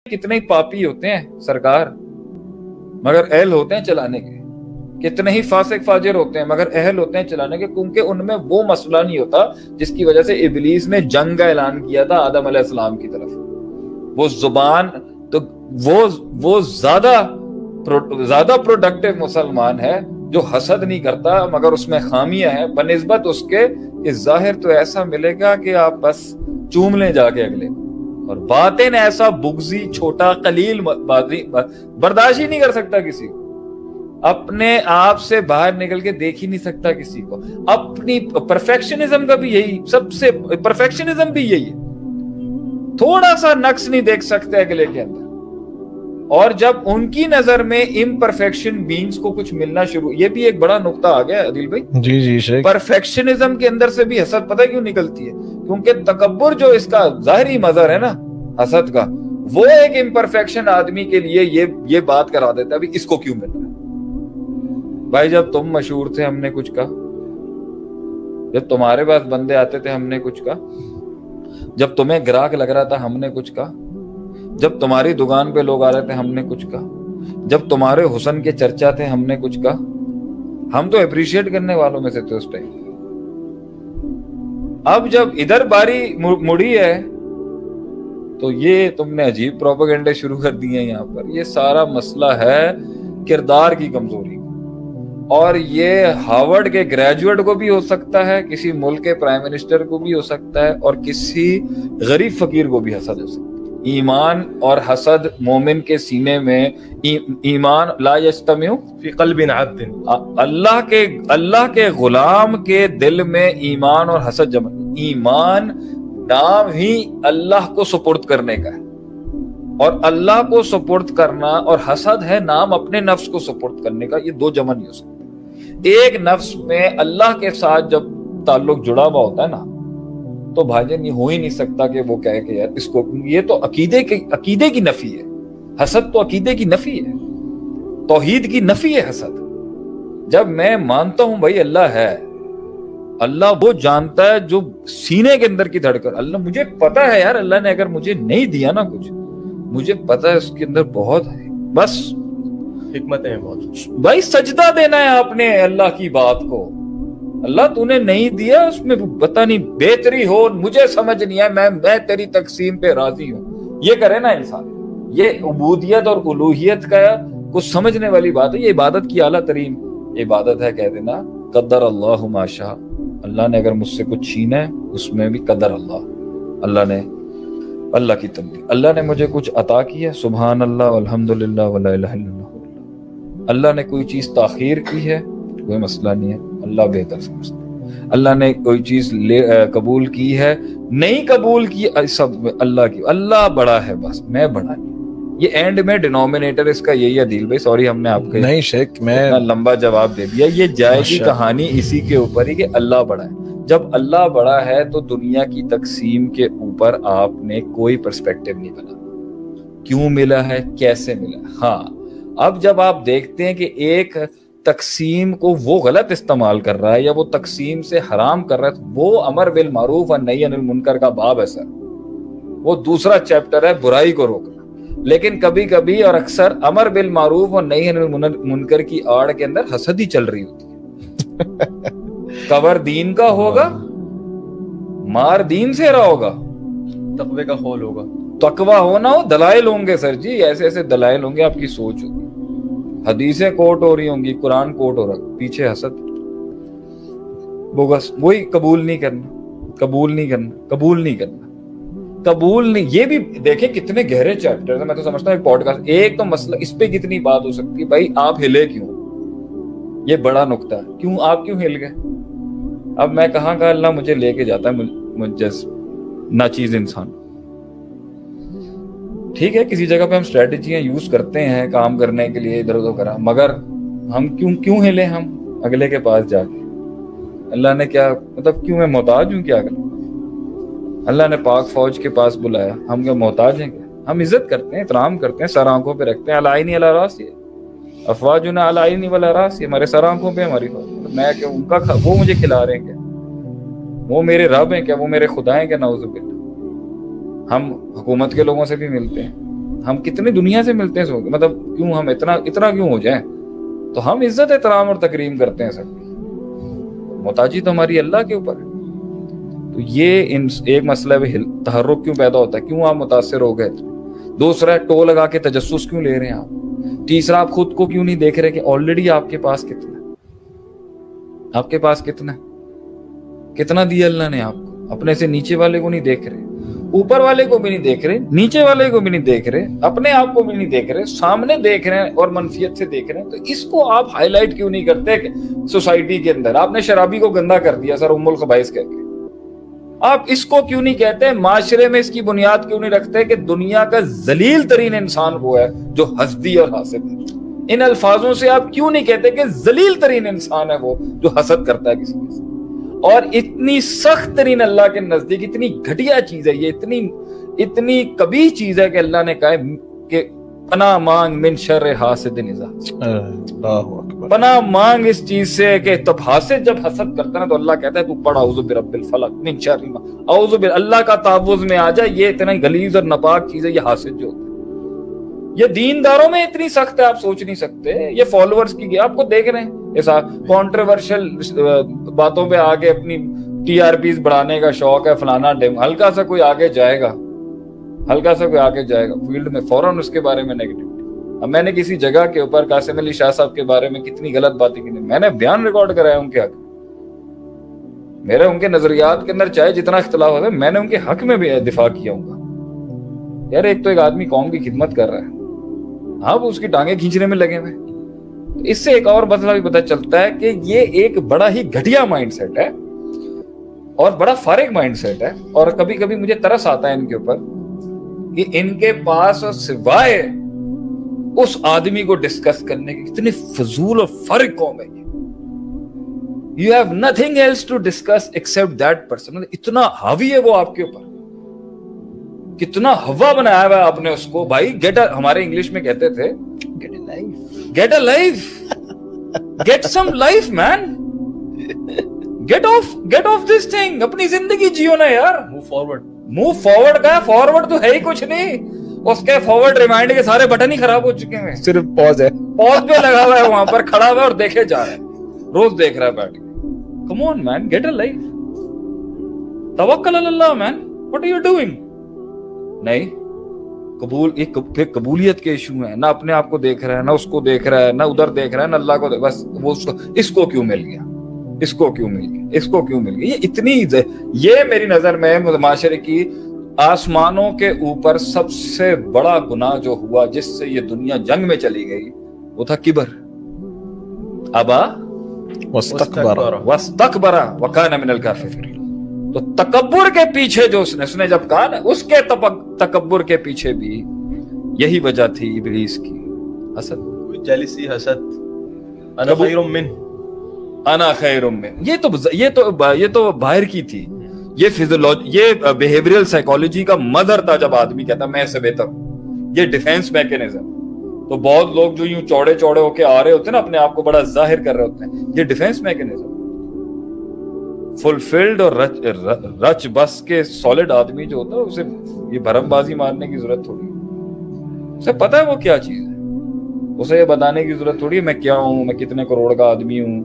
کتنے ہی پاپی ہوتے ہیں سرکار مگر اہل ہوتے ہیں چلانے کے، کتنے ہی فاسق فاجر ہوتے ہیں مگر اہل ہوتے ہیں چلانے کے، کیونکہ ان میں وہ مسئلہ نہیں ہوتا جس کی وجہ سے ابلیس نے جنگ کا اعلان کیا تھا آدم علیہ السلام کی طرف۔ وہ زبان تو وہ زیادہ پروڈکٹیو مسلمان ہے جو حسد نہیں کرتا مگر اس میں خامیاں ہیں بنسبت اس کے کہ ظاہر تو ایسا ملے گا کہ آپ بس چوم لیں جا کے اگلے، اور باطن ایسا بغضی چھوٹا قلیل برداشت ہی نہیں کر سکتا کسی کو، اپنے آپ سے باہر نکل کے دیکھ ہی نہیں سکتا کسی کو۔ اپنی پرفیکشنزم کا بھی یہی سب سے پرفیکشنزم بھی یہی ہے، تھوڑا سا نقص نہیں دیکھ سکتے اگلے کے اندر، اور جب ان کی نظر میں امپرفیکشن بینگز کو کچھ ملنا شروع، یہ بھی ایک بڑا نقطہ آ گیا عدیل بھائی۔ جی شیخ، پرفیکشنزم کے اندر سے بھی حسد پتہ کیوں نکلتی ہے؟ کیونکہ تکبر جو اس کا ظاہری مظہر ہے نا حسد کا، وہ ایک امپرفیکشن آدمی کے لیے یہ بات کرا دیتا ہے ابھی اس کو کیوں مل رہا ہے؟ بھائی جب تم مشہور تھے ہم نے کچھ کہا، جب تمہارے پاس بندے آتے تھے ہم نے کچھ کہا، جب تمہیں گراہک لگ رہا تھا ہم نے کچھ کہا، جب تمہاری دکان پہ لوگ آ رہے تھے ہم نے کچھ کہا، جب تمہارے حسن کے چرچا تھے ہم نے کچھ کہا، ہم تو اپریشیٹ کرنے والوں میں سے تھے اس ٹائم۔ اب جب ادھر باری مڑی ہے تو یہ تم نے عجیب پروپیگنڈے شروع کر دیے ہیں یہاں پر۔ یہ سارا مسئلہ ہے کردار کی کمزوری، اور یہ ہارورڈ کے گریجویٹ کو بھی ہو سکتا ہے، کسی ملک کے پرائم منسٹر کو بھی ہو سکتا ہے، اور کسی غریب فقیر کو بھی حسد ہو سکتا ہے۔ ایمان اور حسد مومن کے سینے میں، ایمان لا یجتمع فی قلب عبد، اللہ کے غلام کے دل میں ایمان اور حسد جمع۔ ایمان نام ہی اللہ کو سپرد کرنے کا ہے، اور اللہ کو سپرد کرنا، اور حسد ہے نام اپنے نفس کو سپرد کرنے کا۔ یہ دو جمع نہیں ہو سکتے۔ ایک نفس میں اللہ کے ساتھ جب تعلق جڑا ہوا ہوتا ہے نا، تو بھاجن یہ ہو ہی نہیں سکتا کہ وہ کہے کہ یار اس کو، یہ تو عقیدے کی نفی ہے۔ حسد تو عقیدے کی نفی ہے، توحید کی نفی ہے حسد۔ جب میں مانتا ہوں بھائی اللہ ہے، اللہ وہ جانتا ہے جو سینے کے اندر کی دھڑکن، اللہ مجھے پتا ہے یار، اللہ نے اگر مجھے نہیں دیا نا کچھ، مجھے پتا ہے اس کے اندر بہت ہے، بس حکمتیں ہیں بہت بھائی، سجدہ دینا ہے آپ نے اللہ کی بات کو۔ اللہ تو نے نہیں دیا، اس میں پتہ نہیں بہتری ہو، مجھے سمجھ نہیں ہے، میں تیری تقسیم پہ راضی ہوں، یہ کرے نا انسان۔ یہ عبودیت اور الوہیت کا کچھ سمجھنے والی بات ہے۔ یہ عبادت کی اعلیٰ ترین عبادت ہے، کہہ دینا قدر اللہ ما شاء۔ اللہ نے اگر مجھ سے کچھ چھینا ہے اس میں بھی قدر اللہ کی تنبیہ، اللہ نے مجھے کچھ عطا کی ہے، سبحان اللہ والحمدللہ ولا الہ الا اللہ۔ اللہ نے کوئی چیز تاخیر کی ہے، کوئی مسئلہ نہیں ہے، اللہ بہتر سمجھتا ہے۔ اللہ نے کوئی چیز قبول کی ہے، نہیں قبول کی، سب اللہ کی، اللہ بڑا ہے بس، میں بڑا نہیں۔ یہ اینڈ میں ڈینومینیٹر اس کا یہی ہے دل بھائی، سوری ہم نے آپ کو نہیں شیخ، میں اتنا لمبا جواب دے دیا۔ یہ جائے گی کہانی اسی کے اوپر ہی کہ اللہ بڑا ہے۔ جب اللہ بڑا ہے تو دنیا کی تقسیم کے اوپر آپ نے کوئی پرسپیکٹیو نہیں بنا، کیوں ملا ہے، کیسے ملا ہے۔ ہاں، اب جب آپ دیکھتے ہیں کہ ایک تقسیم کو وہ غلط استعمال کر رہا ہے یا وہ تقسیم سے حرام کر رہا ہے، وہ امر بالمعروف اور نہی عن المنکر کا باب ہے سر، وہ دوسرا چیپٹر ہے برائی کو روکنا۔ لیکن کبھی کبھی اور اکثر امر بالمعروف اور نہی عن المنکر کی آڑ کے اندر حسد ہی چل رہی ہوتی ہے۔ کور دین کا ہوگا، مار دین سے رہا ہوگا، تقوی کا خول ہوگا، تقوی ہونا ہو، دلائل ہوں گے سر جی، ایسے ایسے دلائل ہوں گے، آپ کی سوچ ہوگی، حدیثیں کوٹ ہو رہی ہوں گی، قرآن کوٹ ہو رہا، پیچھے حسد، بس وہی قبول نہیں کرنا۔ یہ بھی دیکھیں کتنے گہرے چیپٹر ہیں۔ میں تو سمجھتا ہوں ایک پوڈ کاسٹ، ایک تو مسئلہ اس پہ کتنی بات ہو سکتی ہے بھائی، آپ ہلے کیوں، یہ بڑا نقطہ ہے، کیوں آپ کیوں ہل گئے؟ اب میں کہاں کا اللہ مجھے لے کے جاتا ہے مجھس ناچیز انسان۔ ٹھیک ہے، کسی جگہ پہ ہم اسٹریٹجیاں یوز کرتے ہیں کام کرنے کے لیے ادھر ادھر کرا، مگر ہم کیوں ہلے ہم اگلے کے پاس جا کے؟ اللہ نے کیا مطلب، کیوں میں محتاج ہوں کیا؟ اللہ نے پاک فوج کے پاس بلایا، ہم کیا محتاج ہیں کیا؟ ہم عزت کرتے ہیں، احترام کرتے ہیں، سر آنکھوں پہ رکھتے ہیں، علائنی علی راسی، افواجنا علائنی ولا راسی، ہمارے سر آنکھوں پہ ہماری فوج، میں کہ ان کا وہ مجھے کھلا رہے ہیں کیا؟ وہ میرے رب ہیں کیا؟ وہ میرے خدا ہیں کیا؟ نعوذ باللہ۔ ہم حکومت کے لوگوں سے بھی ملتے ہیں، ہم کتنی دنیا سے ملتے ہیں مطلب کیوں ہم اتنا کیوں ہو جائیں؟ تو ہم عزت احترام اور تکریم کرتے ہیں سب کی، محتاجی تو ہماری اللہ کے اوپر ہے۔ تو یہ ایک مسئلہ ہے، تحرک کیوں پیدا ہوتا ہے، کیوں آپ متاثر ہو گئے؟ دوسرا ٹو لگا کے تجسس کیوں لے رہے ہیں آپ؟ تیسرا آپ خود کو کیوں نہیں دیکھ رہے کہ آلریڈی آپ کے پاس کتنا دیا اللہ نے آپ کو؟ اپنے سے نیچے والے کو نہیں دیکھ رہے، اوپر والے کو بھی نہیں دیکھ رہے، نیچے والے کو بھی نہیں دیکھ رہے، اپنے آپ کو بھی نہیں دیکھ رہے، سامنے دیکھ رہے ہیں اور منفیت سے دیکھ رہے ہیں۔ تو اس کو آپ ہائی لائٹ کیوں نہیں کرتے کہ سوسائٹی کے اندر آپ نے شرابی کو گندا کر دیا سر ام الخبائث کہہ کے؟ آپ اس کو کیوں نہیں کہتے؟ معاشرے میں اس کی بنیاد کیوں نہیں رکھتے کہ دنیا کا ذلیل ترین انسان وہ ہے جو حسدی اور حاسد ہے؟ ان الفاظوں سے آپ کیوں نہیں کہتے کہ ذلیل ترین انسان ہے وہ جو حسد کرتا ہے کسی سے؟ اور اتنی سخت ترین اللہ کے نزدیک اتنی گھٹیا چیز ہے یہ، اتنی کبھی چیز ہے کہ اللہ نے کہا کہ پناہ مانگ من شر حاسد اذا حسد، پناہ مانگ اس چیز سے کہ تب حاسد جب حسد کرتا ہے تو اللہ کہتا ہے تو پڑھ اعوذ برب الفلق من شر ما، اعوذ باللہ اللہ کا تعوذ میں آ جائے۔ یہ اتنا غلیظ اور ناپاک چیز ہے یہ حاسد جو ہوتا ہے۔ یہ دینداروں میں اتنی سخت ہے آپ سوچ نہیں سکتے۔ یہ فالوورز کی آپ کو دیکھ رہے ہیں ایسا کانٹروورشل باتوں پہ آگے اپنی ٹی آر پیز بڑھانے کا شوق ہے، فلانا ڈیم، ہلکا سا کوئی آگے جائے گا فیلڈ میں فوراً اس کے بارے میں نیگیٹیوٹی۔ اب میں نے کسی جگہ کے اوپر قاسم علی شاہ صاحب کے بارے میں کتنی غلط باتیں کی، میں نے بیان ریکارڈ کرایا ان کے حق، میرے ان کے نظریات کے اندر چاہے جتنا اختلاف ہوتا ہے میں نے ان کے حق میں بھی دفاع کیا ہوں گا۔ یار ایک تو ایک آدمی قوم کی خدمت کر رہا ہے، آپ اس کی ٹانگیں کھینچنے میں لگے ہوئے۔ اس سے ایک اور مسئلہ بھی پتہ چلتا ہے کہ یہ ایک بڑا ہی گھٹیا مائنڈ سیٹ ہے اور بڑا فارغ مائنڈ سیٹ ہے، اور کبھی کبھی مجھے ترس آتا ہے ان کے اوپر کہ ان کے پاس سوائے اس آدمی کو ڈسکس کرنے کی اتنی فضول اور فارغ قوم ہے۔ You have nothing else to discuss except that person۔ اتنا حاوی ہے وہ آپ کے اوپر، کتنا ہوا بنایا ہوا ہے آپ نے اس کو۔ بھائی ہمارے انگلش میں کہتے تھے get a life get some life man get off this thing، اپنی زندگی جیو نا یار۔ move forward کا فارورڈ تو ہے ہی کچھ نہیں، اس کے فارورڈ ریمائنڈ کے سارے بٹن ہی خراب ہو چکے ہیں، صرف پاز پہ لگا ہوا ہے، وہاں پر کھڑا ہوا ہے اور دیکھے جا رہا ہے، روز دیکھ رہا ہے بیٹھ کے۔ come on man get a life، توکل علی اللہ man، what are you doing؟ نہیں قبولیت کے ایشو ہیں، نہ اپنے آپ کو دیکھ رہا ہے، نہ اس کو دیکھ رہا ہے، نہ ادھر دیکھ رہا ہے، نہ اللہ کو بس وہ اس کو کیوں مل گیا، اس کو کیوں مل گیا۔ یہ اتنی یہ میری نظر میں معاشرے کی آسمانوں کے اوپر سب سے بڑا گناہ جو ہوا جس سے یہ دنیا جنگ میں چلی گئی وہ تھا کبر، ابا واستکبر وکان من الکافرین۔ تو تکبر کے پیچھے جو اس نے جب کہا نا، اس کے تکبر کے پیچھے بھی یہی وجہ تھی ابلیس کی، حسد، جیلسی، حسد، انا خیر من، انا خیر من۔ یہ تو باہر کی تھی، یہ فزیولوجی، یہ بیہیویئرل سائیکالوجی کا مدر تھا۔ جب آدمی کہتا میں سے بہتر ہوں، یہ ڈیفینس میکینزم۔ تو بہت لوگ جو یوں چوڑے ہو کے آ رہے ہوتے ہیں نا، اپنے آپ کو بڑا ظاہر کر رہے ہوتے ہیں، یہ ڈیفینس میکینزم۔ فلفلڈ اور رچ بس کے سالڈ آدمی جو ہوتا ہے اسے یہ بھرم بازی مارنے کی ضرورت تھوڑی ہے، اسے پتا ہے وہ کیا چیز ہے، اسے یہ بتانے کی ضرورت تھوڑی ہے میں کیا ہوں، میں کتنے کروڑ کا آدمی ہوں،